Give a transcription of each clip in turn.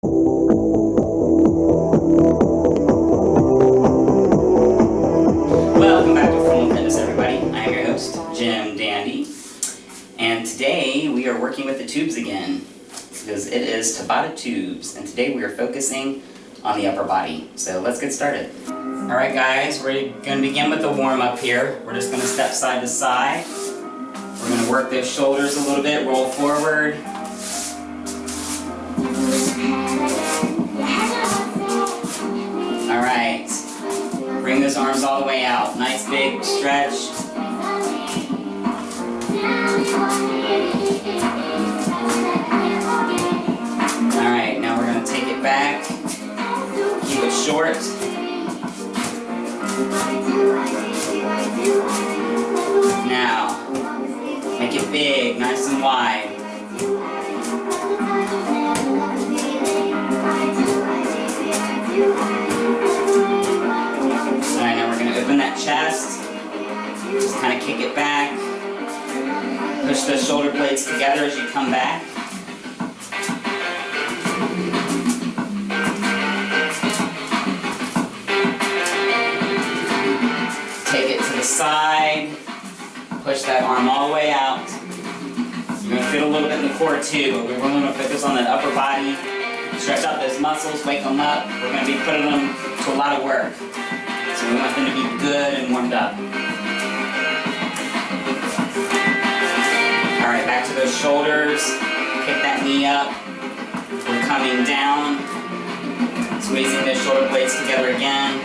Welcome back to Full Fitness, everybody. I am your host, Jim Dandy, and today we are working with the tubes again because it is Tabata tubes, and today we are focusing on the upper body. So let's get started. Alright guys, we're going to begin with the warm-up here. We're just going to step side to side. We're going to work those shoulders a little bit, roll forward. Alright, bring those arms all the way out. Nice big stretch. Alright, now we're going to take it back. Keep it short. Now, make it big, nice and wide. Alright, now we're going to open that chest. Just kind of kick it back. Push those shoulder blades together as you come back. Take it to the side. Push that arm all the way out. You're going to feel a little bit in the core too, but we're going to focus on that upper body. Stretch out those muscles, wake them up. We're going to be putting them to a lot of work. So we want them to be good and warmed up. Alright, back to those shoulders. Kick that knee up. We're coming down. Squeezing those shoulder blades together again.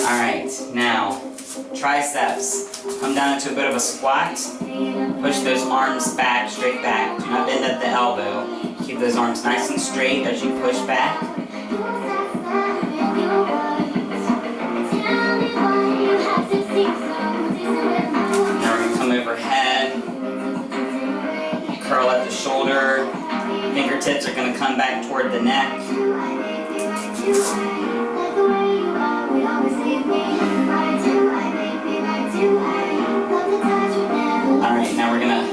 Alright, now triceps. Come down into a bit of a squat. Push those arms back, straight back. Do not bend at the elbow. Keep those arms nice and straight as you push back. Now we're going to come overhead. Curl at the shoulder. Fingertips are going to come back toward the neck. Alright, now we're going to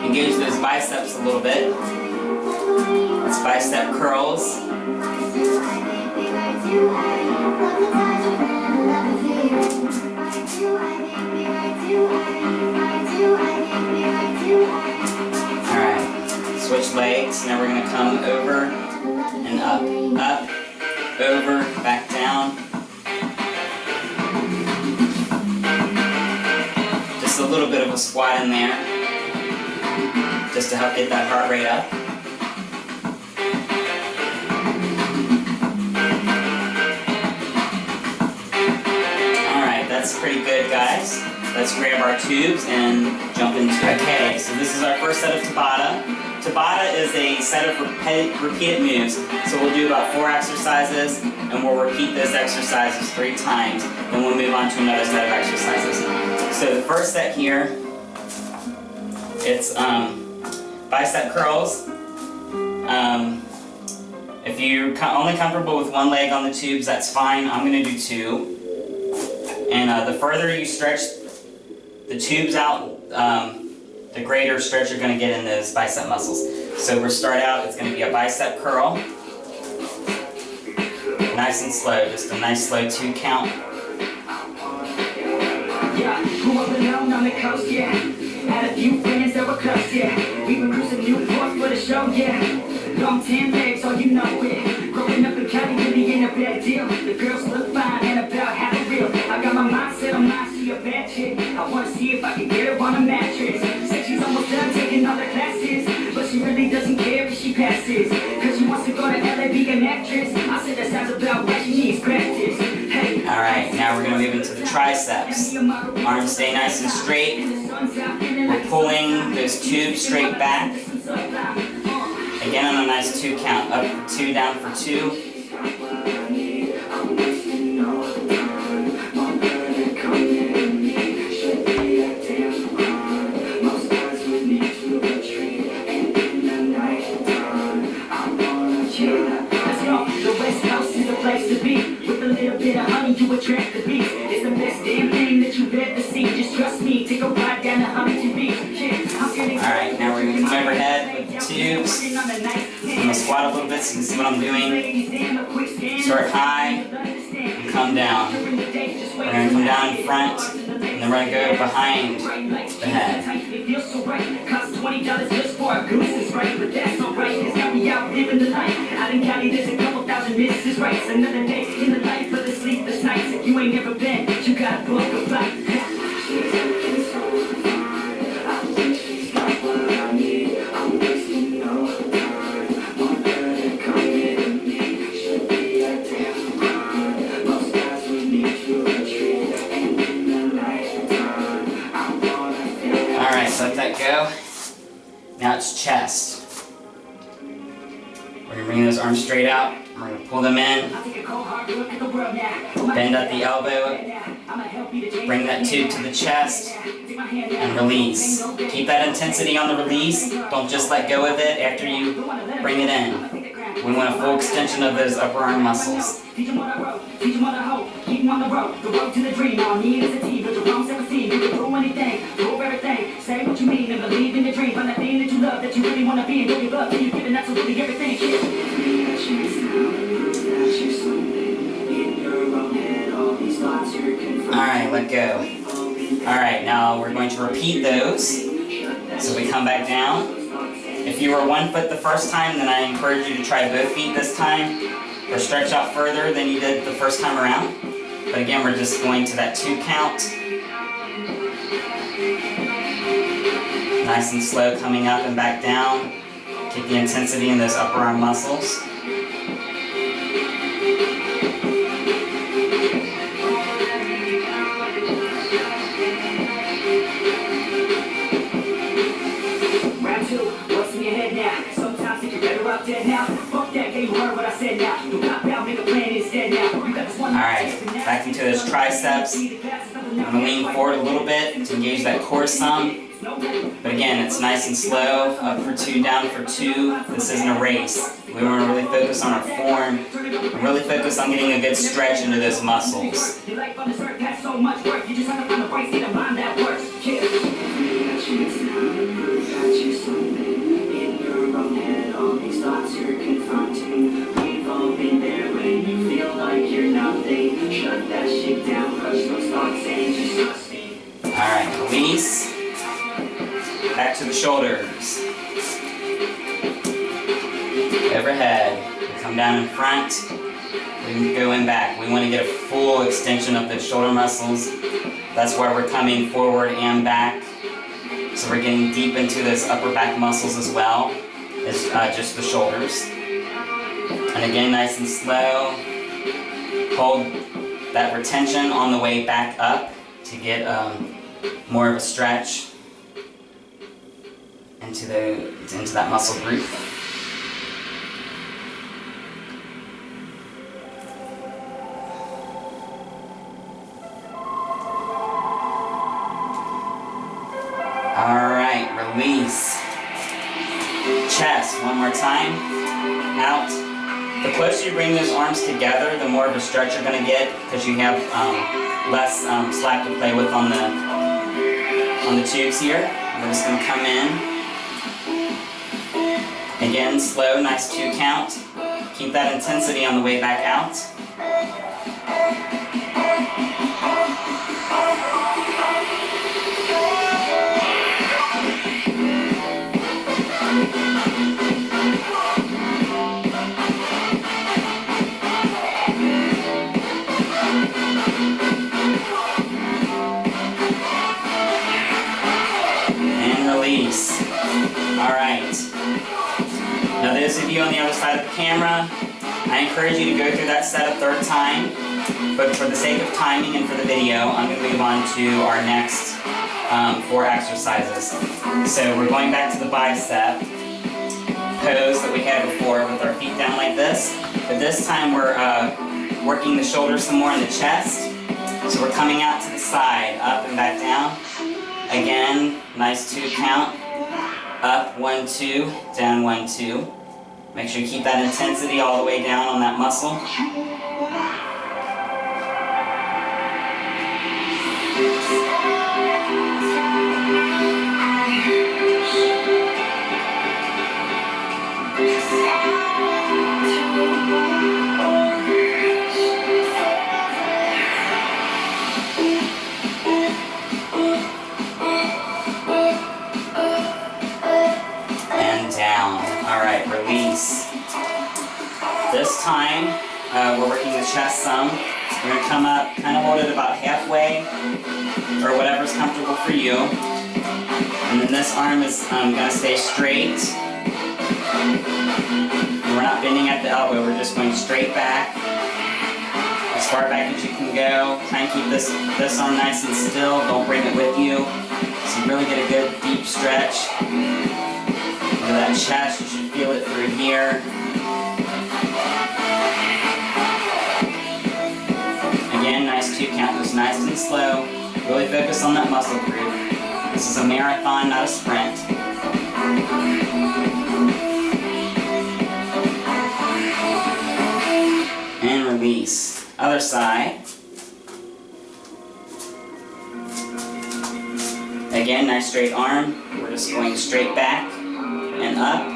engage those biceps a little bit. It's bicep curls. Alright, switch legs. Now we're going to come over and up. Up, over, back down. Just a little bit of a squat in there, just to help get that heart rate up. Alright, that's pretty good, guys. Let's grab our tubes and jump into it. Okay, so this is our first set of Tabata. Tabata is a set of repeated moves. So we'll do about 4 exercises, and we'll repeat those exercises 3 times. Then we'll move on to another set of exercises. So the first set here, it's bicep curls. If you're only comfortable with one leg on the tubes, that's fine. I'm going to do 2. And the further you stretch the tubes out, the greater stretch you're going to get in those bicep muscles. So we'll start out, it's going to be a bicep curl. Nice and slow, just a nice slow 2 count. Yeah, grew up alone on the coast, yeah. Had a few friends that were close, yeah. We were cruising Newport for the show, yeah. Long tan legs, all you know it. Growing up in Cali really ain't a bad deal. The girls look fine and about half real. I got my mindset on mine, she a bad chick. I wanna see if I can get her on a mattress. Said she's almost done taking all her classes, but she really doesn't care if she passes. Cause she wants to go to LA, be an actress. I said that sounds about right, she needs practice. Hey. Alright, now we're going to move into the triceps. Arms stay nice and straight. We're pulling those tubes straight back. Again on a nice 2 count. Up for 2, down for 2. place to be. With a little bit of honey, you attract the beast. It's the best damn thing that you've ever seen. Just trust trust me, take a ride down to Huntington Beach. Alright, now we're going to come overhead with the tubes. I'm going to squat a little bit so you can see what I'm doing. Start high and come down. We're going to come down in front and then we're going to go behind the head. $20 just for a goose is right, but that's alright. It's got me out living the life. I done counted this a couple thousand misses, right? It's another day in the life of the sleepless nights. If you ain't never been, you gotta book a flight. Alright, so let that go. Now it's chest. We're going to bring those arms straight out. We're going to pull them in. Bend at the elbow. Bring that tube to the chest. And release. Keep that intensity on the release. Don't just let go of it after you bring it in. We want a full extension of those upper arm muscles. Teach them what I wrote, teach them what I hope, keep them on the road to the dream. All I need is a team, but you're wrong 17. You can do anything, prove everything, say what you mean and believe in your dream. Find that thing that you love, that you really want to be, and don't give up till you've given absolutely everything. Alright, let go. Alright, now we're going to repeat those. So we come back down. If you were 1 foot the first time, then I encourage you to try both feet this time, or stretch out further than you did the first time around. But again, we're just going to that 2 count. Nice and slow, coming up and back down. Keep the intensity in those upper arm muscles. Round 2, what's in your head now? Sometimes think you're better off dead now. Fuck that, you heard what I said now. You got out, make a plan instead now. You got this one. Alright, back into those triceps. I'm going to lean forward a little bit to engage that core some. But again, it's nice and slow. Up for 2, down for 2. This isn't a race. We want to really focus on our form. And really focus on getting a good stretch into those muscles. Your life on this earth has so much work. You just have to find the right state of mind that works. In your own head, all these thoughts you're confronting. We've all been there when you feel like you're nothing. Shut that shit down, crush those thoughts and just trust me. Alright, release. Back to the shoulders. Overhead. We come down in front. We go in back. We want to get a full extension of the shoulder muscles. That's why we're coming forward and back. So we're getting deep into those upper back muscles as well as just the shoulders. And again, nice and slow. Hold that retention on the way back up to get more of a stretch into that muscle group. Alright, release. Chest, one more time. Out. The closer you bring those arms together, the more of a stretch you're going to get because you have less slack to play with on the tubes here. We're just going to come in. Again, slow, nice 2 count. Keep that intensity on the way back out. Release. Alright. Now those of you on the other side of the camera, I encourage you to go through that set a 3rd time, but for the sake of timing and for the video, I'm going to move on to our next 4 exercises. So we're going back to the bicep pose that we had before with our feet down like this, but this time we're working the shoulders some more in the chest. So we're coming out to the side, up and back down. Again, nice 2 count. Up, 1, 2, down, 1, 2. Make sure you keep that intensity all the way down on that muscle. release. This time, we're working the chest some. We're going to come up, kind of hold it about halfway, or whatever's comfortable for you. And then this arm is going to stay straight. And we're not bending at the elbow, we're just going straight back. As far back as you can go. Try and keep this arm nice and still. Don't bring it with you. So you really get a good deep stretch. Into that chest, you should feel it through here. Again, nice 2 count. Just nice and slow. Really focus on that muscle group. This is a marathon, not a sprint. And release. Other side. Again, nice straight arm. We're just going straight back and up.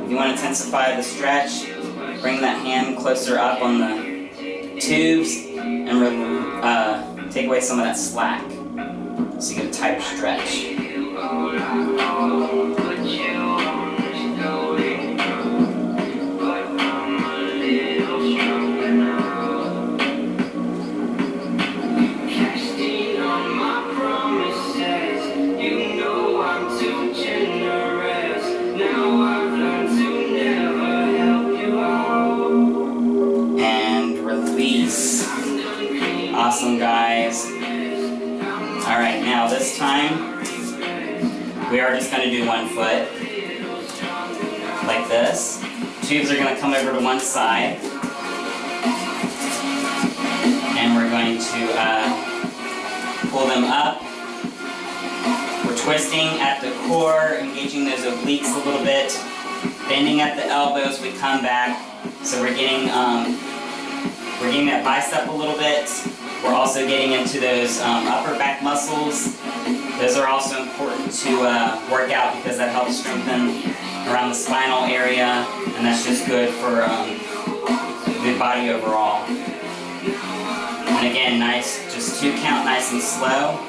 If you want to intensify the stretch, bring that hand closer up on the tubes and take away some of that slack so you get a tighter stretch. Awesome, guys. Alright, now this time we are just going to do 1 foot like this. Tubes are going to come over to one side and we're going to pull them up. We're twisting at the core, engaging those obliques a little bit, bending at the elbows, we come back. So we're getting that bicep a little bit. We're also getting into those upper back muscles. Those are also important to work out because that helps strengthen around the spinal area, and that's just good for good body overall. And again, nice, just 2 count, nice and slow.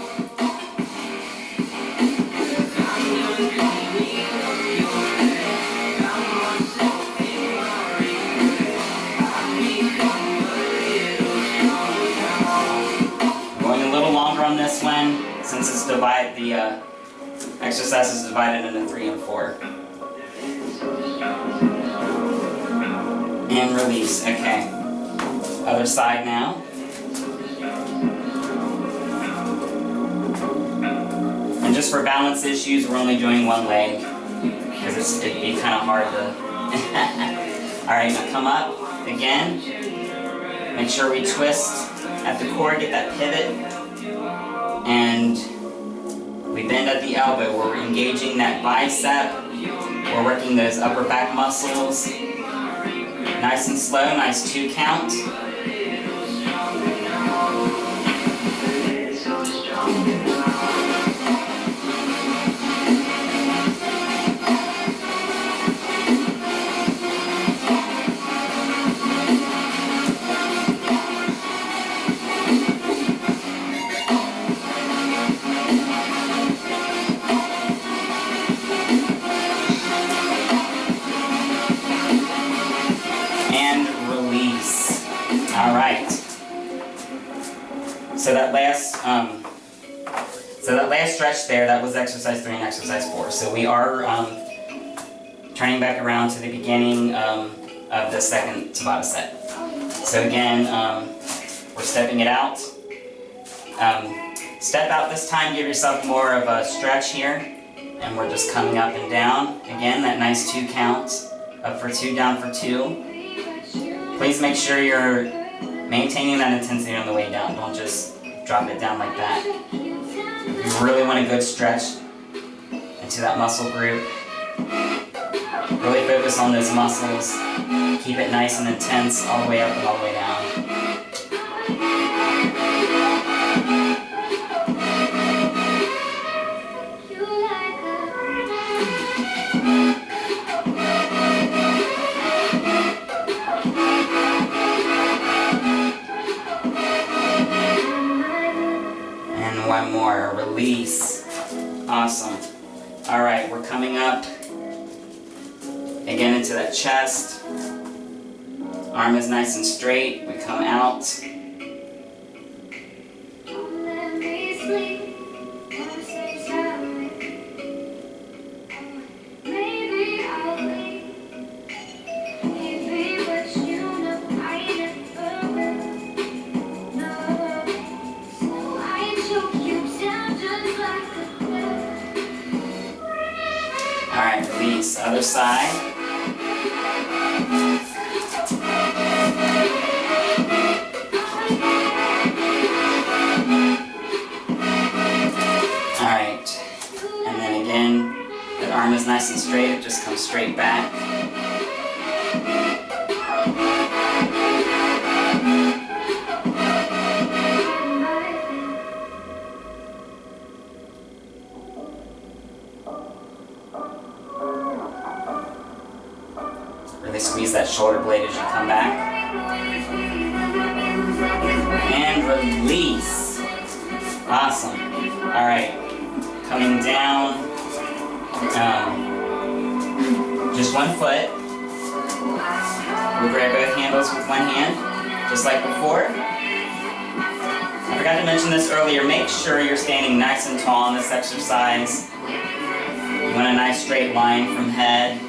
On this one, since it's the exercise is divided into 3 and 4. And release. Okay. Other side now. And just for balance issues, we're only doing 1 leg because it'd be kind of hard to. All right, now come up again. Make sure we twist at the core, get that pivot. And we bend at the elbow. We're engaging that bicep. We're working those upper back muscles. Nice and slow, nice 2 count. So that last stretch there, that was exercise 3 and exercise 4. So we are turning back around to the beginning of the second Tabata set. So again, we're stepping it out. Step out this time, give yourself more of a stretch here. And we're just coming up and down. Again, that nice 2 count. Up for 2, down for 2. Please make sure you're maintaining that intensity on the way down. Don't just drop it down like that. You really want a good stretch into that muscle group. Really focus on those muscles. Keep it nice and intense all the way up and all the way down. One more, release. Awesome. All right, we're coming up Again, into that chest. Arm is nice and straight. We come out. Alright, release. Other side. Alright. And then again, that arm is nice and straight. It just comes straight back. Really squeeze that shoulder blade as you come back. And release. Awesome. Alright. Coming down. Just one foot. We'll grab both handles with one hand, just like before. I forgot to mention this earlier. Make sure you're standing nice and tall in this exercise. You want a nice straight line from head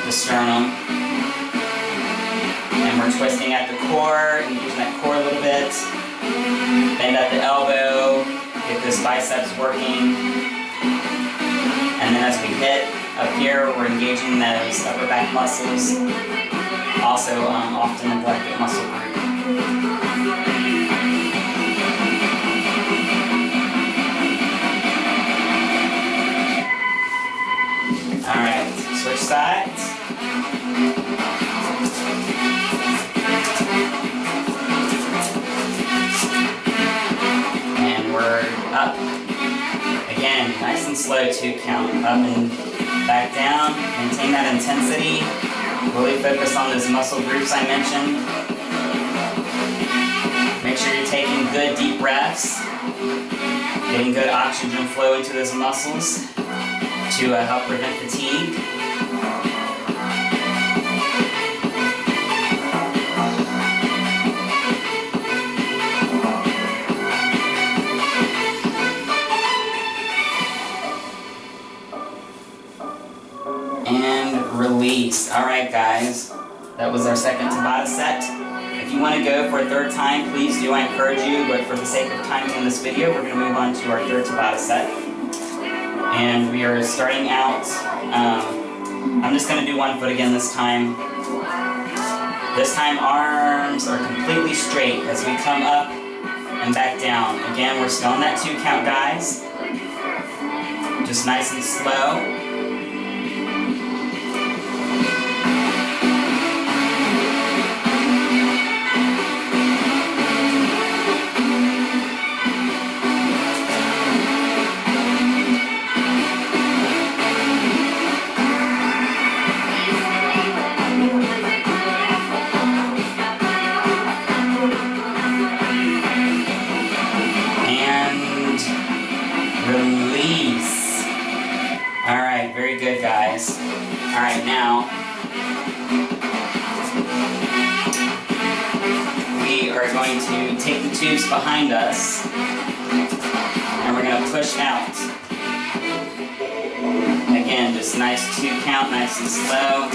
to sternum. And we're twisting at the core, engaging that core a little bit. Bend at the elbow, get those biceps working. And then as we hit up here, we're engaging those upper back muscles. Also, often neglected muscle group. Alright, switch sides. And we're up. Again, nice and slow 2 count. Up and back down. Maintain that intensity. Really focus on those muscle groups I mentioned. Make sure you're taking good deep breaths. Getting good oxygen flow into those muscles to help prevent fatigue. And release. Alright guys, that was our second Tabata set. If you want to go for a third time, please do. I encourage you, but for the sake of time in this video, we're going to move on to our third Tabata set. And we are starting out, I'm just going to do one foot again this time. This time arms are completely straight as we come up and back down. Again, we're still on that 2 count, guys. Just nice and slow. Release. Alright, very good guys. Alright, now we are going to take the tubes behind us and we're going to push out. Again, just nice 2 count, nice and slow.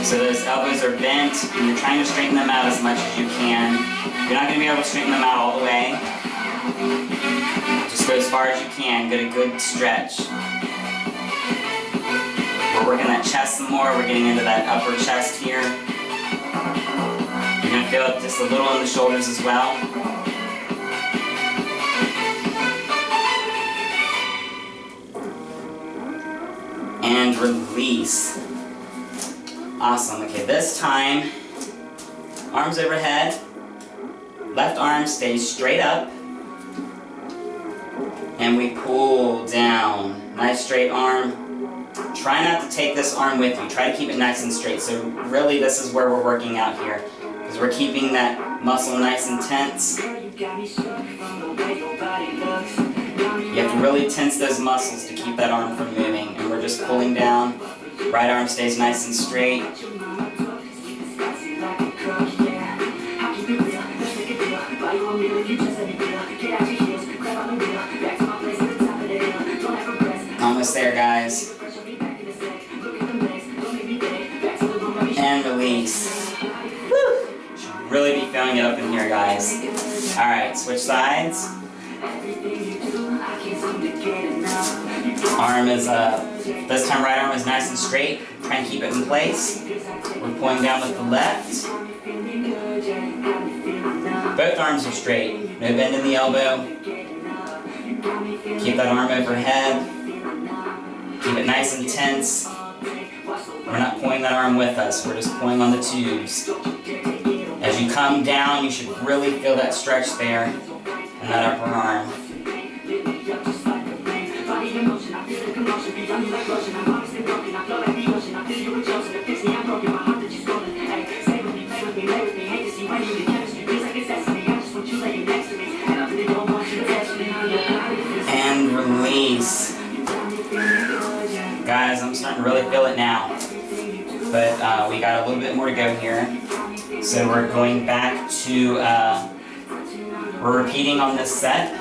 So those elbows are bent and you're trying to straighten them out as much as you can. You're not going to be able to straighten them out all the way. Just go as far as you can, get a good stretch. We're working that chest some more, we're getting into that upper chest here. You're going to feel it just a little in the shoulders as well. And release. Awesome, okay, this time, arms overhead, left arm stays straight up. And we pull down. Nice straight arm. Try not to take this arm with you. Try to keep it nice and straight. So really this is where we're working out here. Because we're keeping that muscle nice and tense. You have to really tense those muscles to keep that arm from moving. And we're just pulling down. Right arm stays nice and straight. Almost there, guys. And release. Woo! Should really be feeling it up in here, guys. Alright, switch sides. Arm is, this time right arm is nice and straight. Try and keep it in place. We're pulling down with the left. Both arms are straight. No bend in the elbow. Keep that arm overhead. Keep it nice and tense. We're not pulling that arm with us. We're just pulling on the tubes. As you come down, you should really feel that stretch there in that upper arm. And release. Guys, I'm starting to really feel it now. But we got a little bit more to go here. So we're going back to, we're repeating on this set.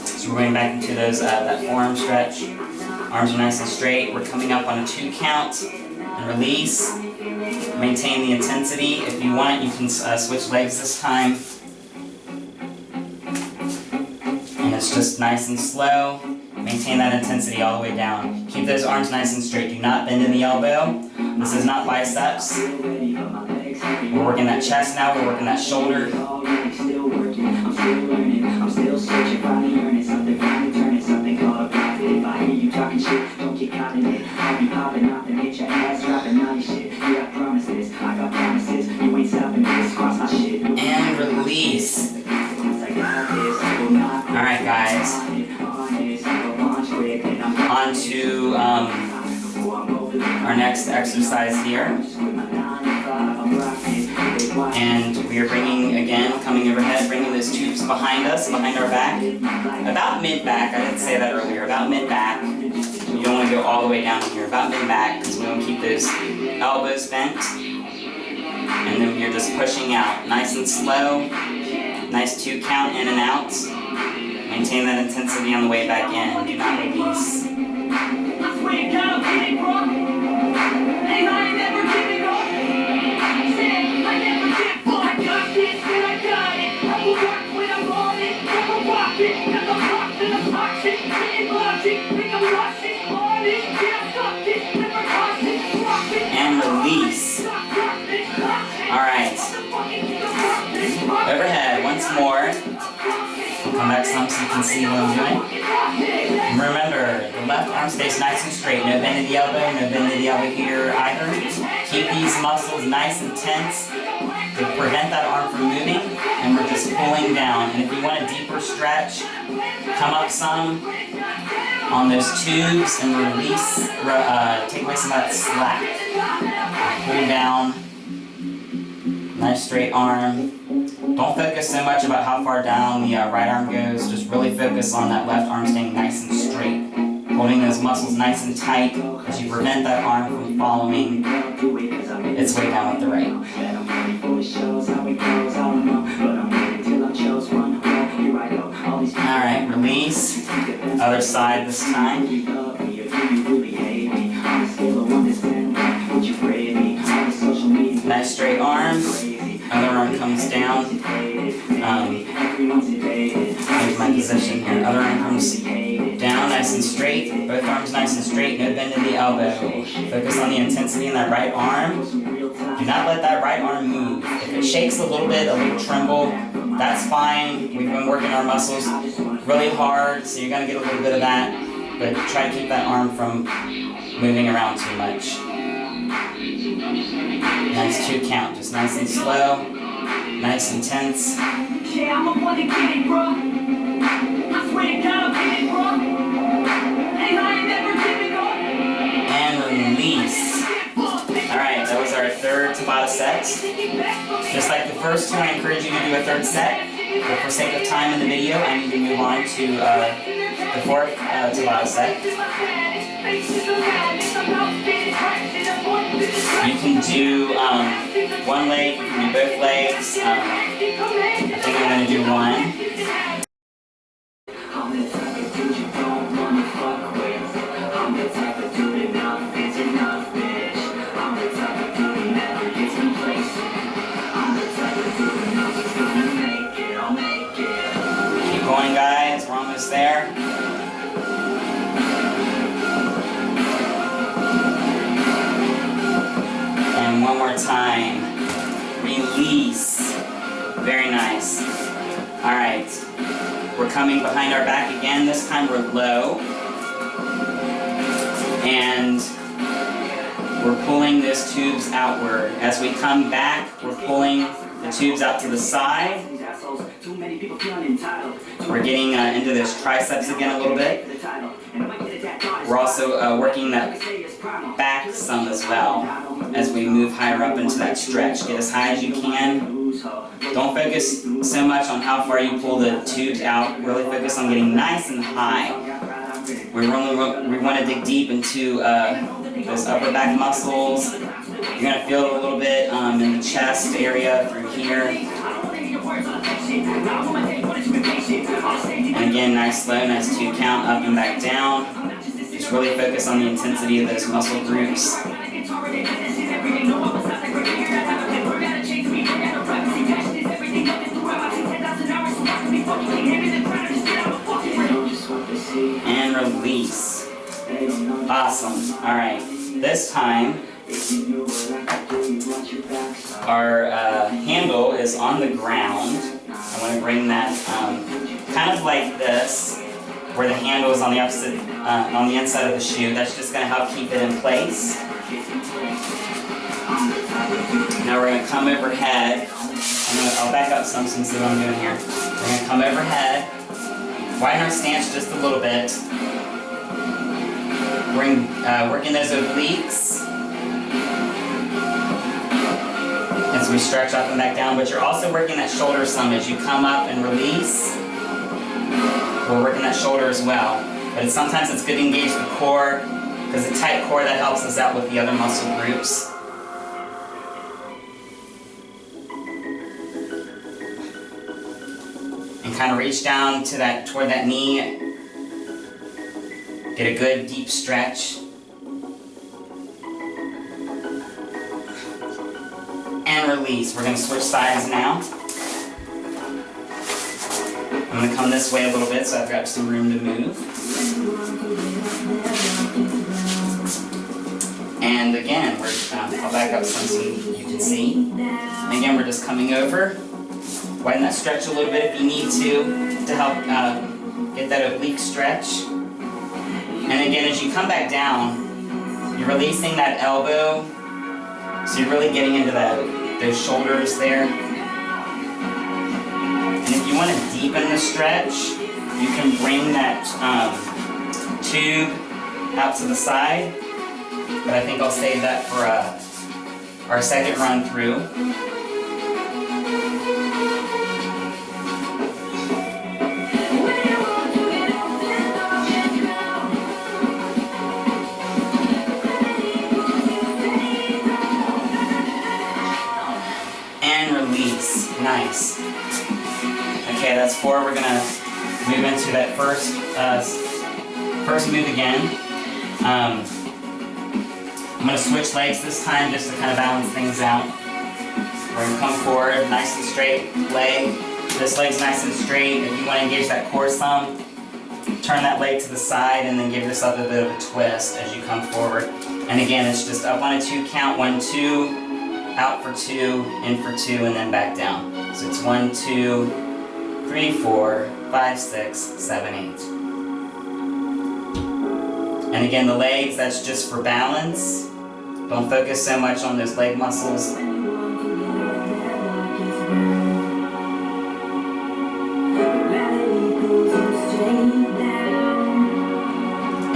So we're going back into those, that forearm stretch. Arms are nice and straight. We're coming up on a 2 count and release. Maintain the intensity. If you want, you can switch legs this time. And it's just nice and slow. Maintain that intensity all the way down. Keep those arms nice and straight. Do not bend in the elbow. This is not biceps. We're working that chest now. We're working that shoulder. And release. Alright, guys. On to our next exercise here. And we are bringing, again, coming overhead, bringing those tubes behind us, behind our back. About mid-back, I didn't say that earlier, about mid-back. You don't want to go all the way down here, about mid-back, because we want to keep those elbows bent. And then you're just pushing out, nice and slow. Nice 2 count in and out. Maintain that intensity on the way back in. Do not release. And release. Alright. Overhead once more. Come back some so you can see what I'm doing. And remember, the left arm stays nice and straight. No bend in the elbow, no bend in the elbow here either. Keep these muscles nice and tense to prevent that arm from moving. And we're just pulling down. And if you want a deeper stretch, come up some on those tubes and release, take away some of that slack. Pull down. Nice straight arm. Don't focus so much about how far down the right arm goes. Just really focus on that left arm staying nice and straight. Holding those muscles nice and tight as you prevent that arm from following its way down with the right. Alright, release. Other side this time. Nice straight arm. Other arm comes down. Here's my position here. Other arm comes down, nice and straight. Both arms nice and straight. No bend in the elbow. Focus on the intensity in that right arm. Do not let that right arm move. If it shakes a little bit, a little tremble, that's fine. We've been working our muscles really hard, so you're going to get a little bit of that. But try to keep that arm from moving around too much. Nice 2 count, just nice and slow, nice and tense. Yeah, I'm the one to get it, bro. I swear to God, I'll get it, bro. And I ain't never giving up. And release. Alright, that was our third Tabata set. Just like the first 2, I encourage you to do a third set. But for sake of time in the video, I need to move on to the fourth Tabata set. You can do one leg, you can do both legs. I think I'm going to do one. I'm the type of dude you don't wanna fuck with. I'm the type of dude enough is enough, bitch. I'm the type of dude who never gets complacent. I'm the type of dude enough is gonna make it, I'll make it. Keep going, guys. We're almost there. And one more time. Release. Very nice. All right. We're coming behind our back again. This time we're low. And we're pulling those tubes outward. As we come back, we're pulling the tubes out to the side. We're getting into those triceps again a little bit. We're also working that back some as well as we move higher up into that stretch. Get as high as you can. Don't focus so much on how far you pull the tubes out. Really focus on getting nice and high. We want to dig deep into those upper back muscles. You're going to feel it a little bit in the chest area through here. And again, nice slow, nice 2 count, up and back down. Just really focus on the intensity of those muscle groups. And release. Awesome. All right. This time, our handle is on the ground. I want to bring that kind of like this, where the handle is on the opposite, on the inside of the shoe. That's just going to help keep it in place. Now we're going to come overhead. I'll back up some since see what I'm doing here. We're going to come overhead, widen our stance just a little bit. Working those obliques as we stretch up and back down, but you're also working that shoulder some as you come up and release. We're working that shoulder as well. But sometimes it's good to engage the core, because the tight core that helps us out with the other muscle groups. And kind of reach down to that, toward that knee. Get a good deep stretch. And release. We're going to switch sides now. I'm going to come this way a little bit so I've got some room to move. And again, I'll back up some so you can see. And again, we're just coming over. Widen that stretch a little bit if you need to help get that oblique stretch. And again, as you come back down, you're releasing that elbow, so you're really getting into those shoulders there. And if you want to deepen the stretch, you can bring that tube out to the side, but I think I'll save that for our second run through. Nice. Okay, that's 4. We're gonna move into that first move again. I'm gonna switch legs this time just to kind of balance things out. We're gonna come forward, nice and straight leg. This leg's nice and straight. If you want to engage that core some, turn that leg to the side and then give yourself a bit of a twist as you come forward. And again, it's just up on a 2 count, 1, 2. Out for 2, in for 2, and then back down. So it's 1, 2, 3, 4, 5, 6, 7, 8. And again, the legs, that's just for balance. Don't focus so much on those leg muscles.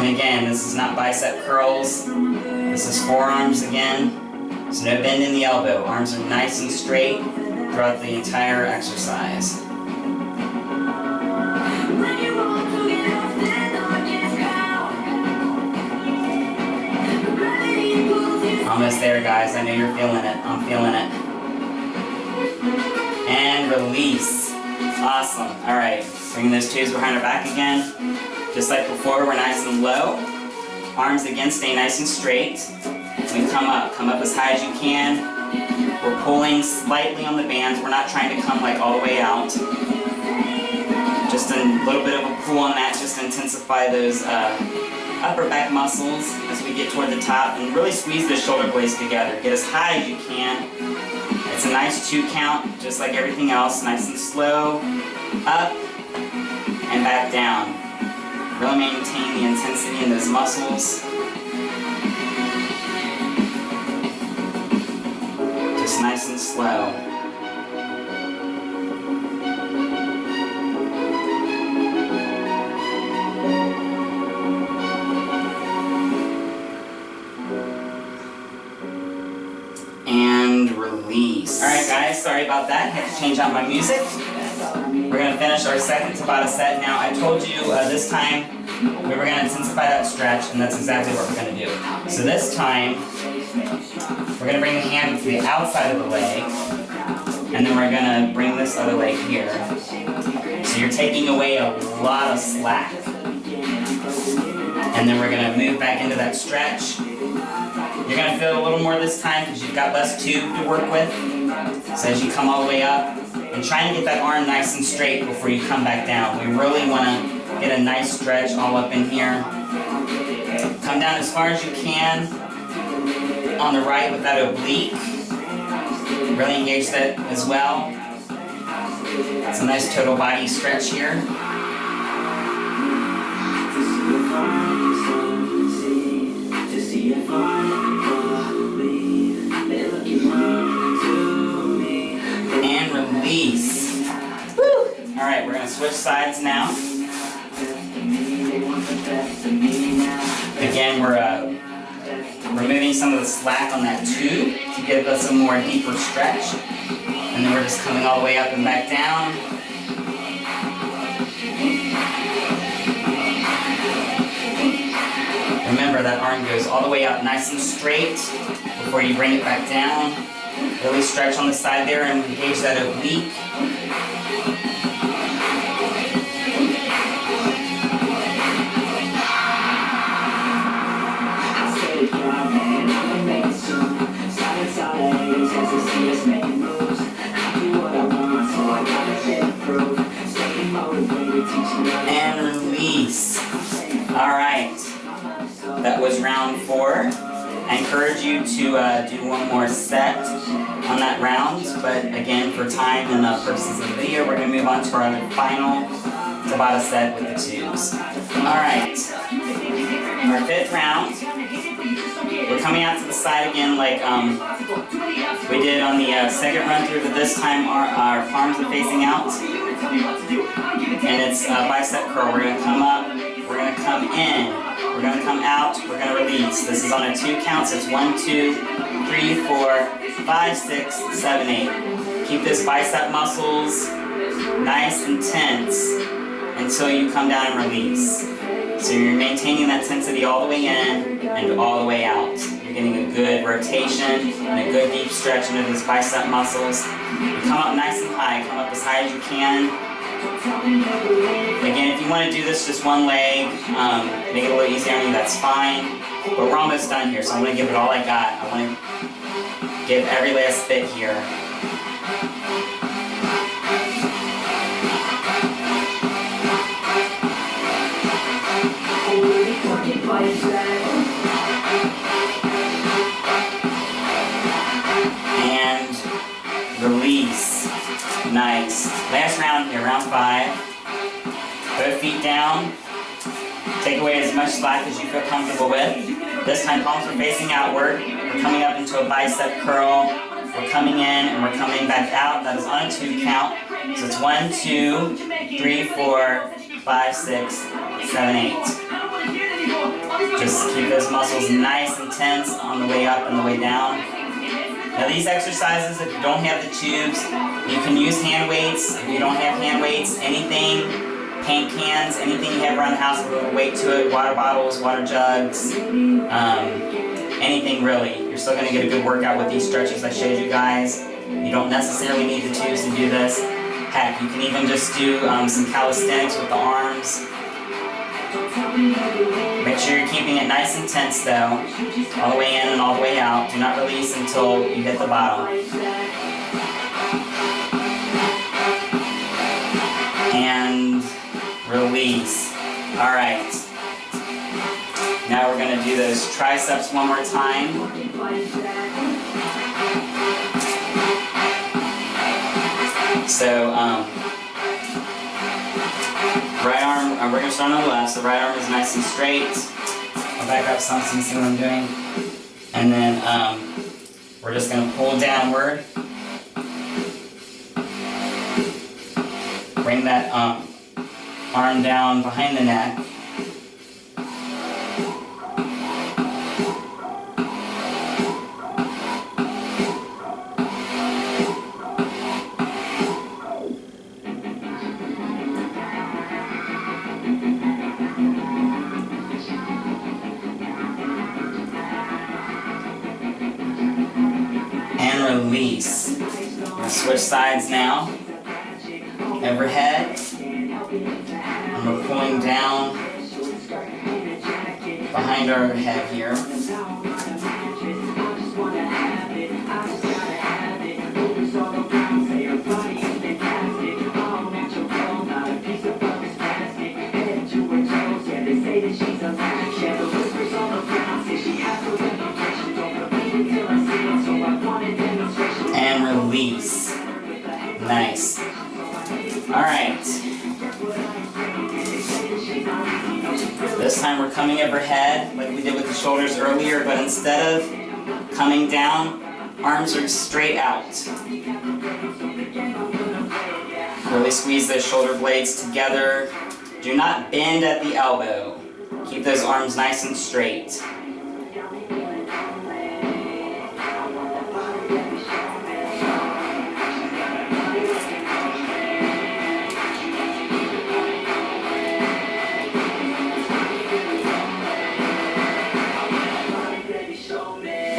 And again, this is not bicep curls. This is forearms again. So no bend in the elbow. Arms are nice and straight throughout the entire exercise. When you want to get off that Almost there, guys. I know you're feeling it. I'm feeling it. And release. Awesome. All right. Bringing those tubes behind our back again. Just like before, we're nice and low. Arms again, stay nice and straight. We come up as high as you can. We're pulling slightly on the bands. We're not trying to come like all the way out. Just a little bit of a pull on that, just to intensify those upper back muscles as we get toward the top, and really squeeze the shoulder blades together. Get as high as you can. It's a nice 2 count, just like everything else. Nice and slow, up and back down. Really maintain the intensity in those muscles. Just nice and slow. And release. Alright guys, sorry about that. I had to change out my music. We're going to finish our second Tabata set. Now I told you this time we were going to intensify that stretch, and that's exactly what we're going to do. So this time we're going to bring the hand to the outside of the leg, and then we're going to bring this other leg here. So you're taking away a lot of slack. And then we're going to move back into that stretch. You're going to feel a little more this time because you've got less tube to work with. So as you come all the way up, and try and get that arm nice and straight before you come back down. We really want to get a nice stretch all up in here. Come down as far as you can on the right with that oblique. Really engage that as well. It's a nice total body stretch here. And release. Woo! Alright, we're going to switch sides now. Again, we're removing some of the slack on that tube to give us a more deeper stretch. And then we're just coming all the way up and back down. Remember, that arm goes all the way up nice and straight before you bring it back down. Really stretch on the side there and engage that oblique. And release. Alright. That was round 4. I encourage you to do one more set on that round, but again, for time and purposes of the video, we're going to move on to our final Tabata set with the tubes. Alright. Our 5th round. We're coming out to the side again like we did on the second run through, but this time our palms are facing out. And it's a bicep curl. We're going to come up, we're going to come in, we're going to come out, we're going to release. This is on a 2 count, so it's 1, 2, 3, 4, 5, 6, 7, 8. Keep this bicep muscles nice and tense until you come down and release. So you're maintaining that tensity all the way in and all the way out. You're getting a good rotation and a good deep stretch into these bicep muscles. You come up nice and high, come up as high as you can. Again, if you want to do this just one leg, make it a little easier on you, that's fine. But we're almost done here, so I'm going to give it all I got. I want to give every last bit here. And release. Nice. Last round here, round 5. Both feet down. Take away as much slack as you feel comfortable with. This time palms are facing outward. We're coming up into a bicep curl. We're coming in and we're coming back out. That is on a 2 count. So it's 1, 2, 3, 4, 5, 6, 7, 8. Just keep those muscles nice and tense on the way up and the way down. Now these exercises, if you don't have the tubes, you can use hand weights. If you don't have hand weights, anything, paint cans, anything you have around the house with a little weight to it, water bottles, water jugs, anything really. You're still going to get a good workout with these stretches I showed you guys. You don't necessarily need the tubes to do this. Heck, you can even just do some calisthenics with the arms. Make sure you're keeping it nice and tense though, all the way in and all the way out. Do not release until you hit the bottom. And release. All right. Now we're going to do those triceps one more time. So, right arm, we're going to start on the left, so right arm is nice and straight. I'll back up some so you can see what I'm doing. And then we're just going to pull downward. Bring that arm down behind the neck. Release. We're going to switch sides now. Overhead. And we're pulling down behind our head here. And release. Nice. Alright. This time we're coming overhead like we did with the shoulders earlier, but instead of coming down, arms are straight out. Really squeeze those shoulder blades together. Do not bend at the elbow. Keep those arms nice and straight.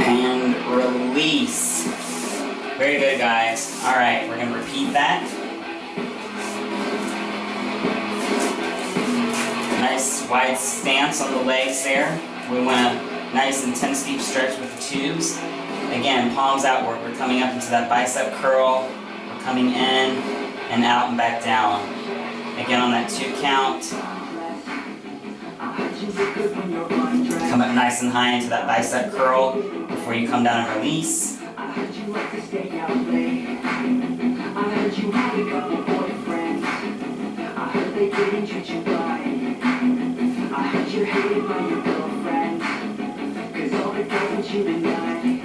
And release. Very good, guys. All right, we're going to repeat that. Nice wide stance on the legs there. We want a nice intense deep stretch with the tubes. Again, palms outward. We're coming up into that bicep curl. We're coming in and out and back down. Again, on that 2 count. Come up nice and high into that bicep curl before you come down and release. You're hated by your girlfriend, 'cause all the girls you deny.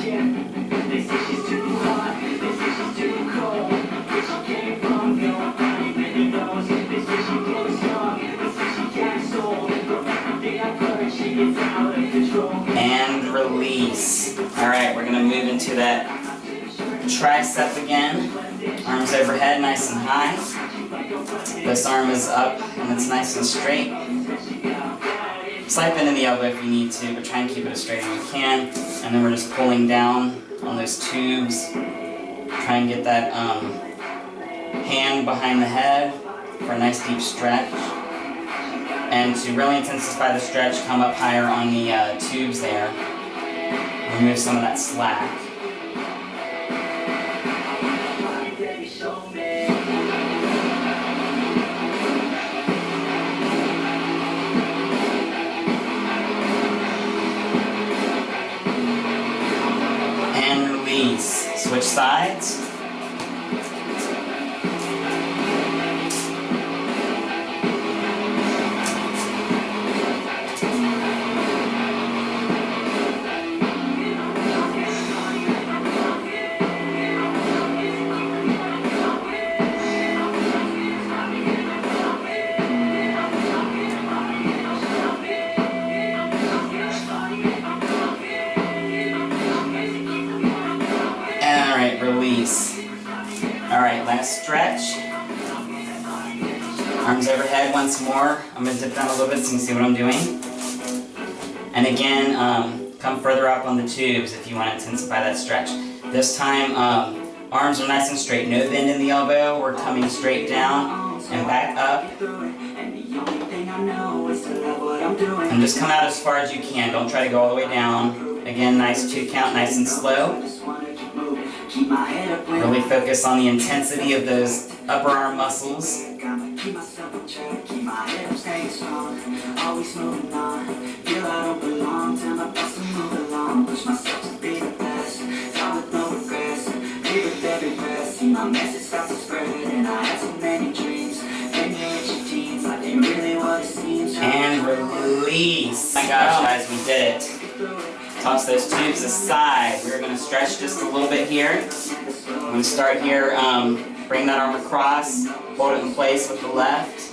Yeah, they say she's too hot, they say she's too cold. Where she came from, nobody really knows. They say she blows strong, they say she acts old. From everything I've heard, she gets out of control. And release. Alright, we're going to move into that tricep again. Arms overhead, nice and high. This arm is up and it's nice and straight. Slight bend in the elbow if you need to, but try and keep it as straight as you can. And then we're just pulling down on those tubes. Try and get that hand behind the head for a nice deep stretch. And to really intensify the stretch, come up higher on the tubes there. Remove some of that slack. Switch sides. Release. Alright, last stretch. Arms overhead once more. I'm going to dip down a little bit so you can see what I'm doing. And again, come further up on the tubes if you want to intensify that stretch. This time, arms are nice and straight. No bend in the elbow. We're coming straight down and back up. And just come out as far as you can. Don't try to go all the way down. Again, nice 2 count, nice and slow. Really focus on the intensity of those upper arm muscles. And release. Oh my gosh, guys, we did it. Toss those tubes aside. We're going to stretch just a little bit here. I'm going to start here, bring that arm across, hold it in place with the left.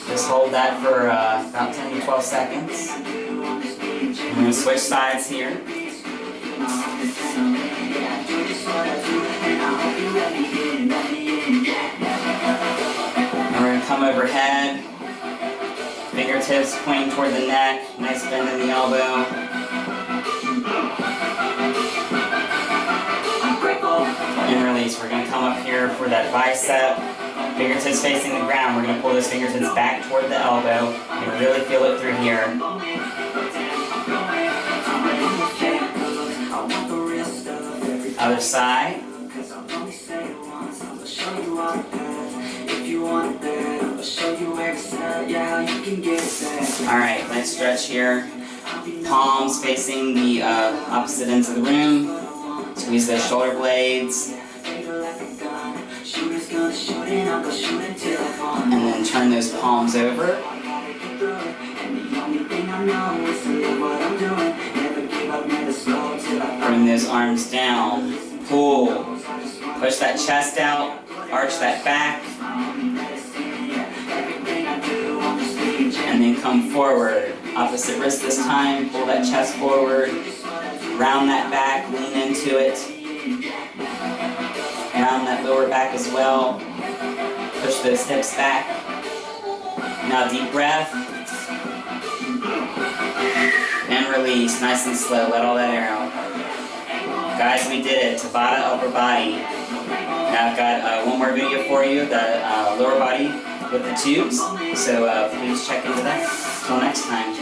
Just hold that for about 10 to 12 seconds. I'm going to switch sides here. And we're going to come overhead. Fingertips pointing toward the neck. Nice bend in the elbow. And release. We're going to come up here for that bicep. Fingertips facing the ground. We're going to pull those fingertips back toward the elbow and really feel it through here. Other side. Alright, let's stretch here. Palms facing the opposite ends of the room. Squeeze those shoulder blades. And then turn those palms over. Bring those arms down. Pull. Push that chest out. Arch that back. And then come forward. Opposite wrist this time. Pull that chest forward. Round that back. Lean into it. Round that lower back as well. Push those hips back. Now deep breath. And release. Nice and slow. Let all that air out. Guys, we did it. Tabata upper body. Now I've got one more video for you, the lower body with the tubes. So please check into that. Until next time.